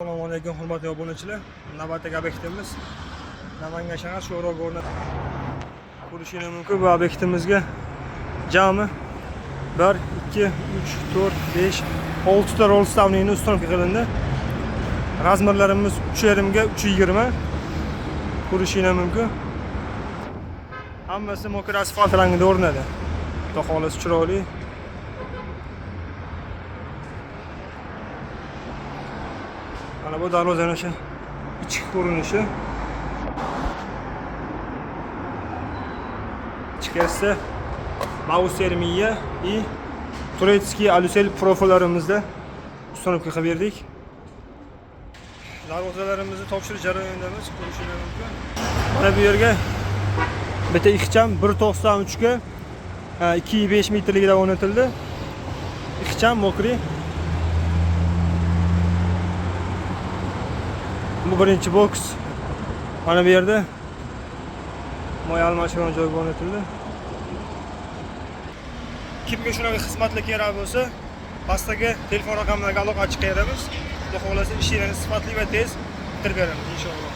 Assalomu alaykum hurmatli obunachilar. Navbatdagi obyektimiz Namangan shahar Sho'roga o'rnatilgan. Ko'rishingiz mumkin bu obyektimizga jami 1, 2, 3, 4, 5, 6 ta rolstavning uстановka qilindi. Razmerlarimiz 3.5 ga 3.20. Ko'rishingiz mumkin. Hammasi mokr asfalt rangida o'rnadi. Xudo xolisi chiroyli. Ana bu darvozaning o'sha ichki ko'rinishi. Ichkarisi Mausermiya и Turetskiy alusel profillarimizda uстановка qilib berdik. Darvozalarimizni topshirish jarayonidamiz, ko'rishingiz mumkin. Mana bu yerga bitta ixcham 1.93 ga 2.5 metrligida o'rnatildi. Ixcham mokri. Bu birinchi boks. Mana bu yerda moy almashgan joy o'rnatildi. Kimga shunaqa xizmatlar kerak bo'lsa, pastdagi telefon raqamlariga aloqa chiqaramiz. Xudo xolasa ishingizni sifatli va tez bitirib beramiz inshaalloh.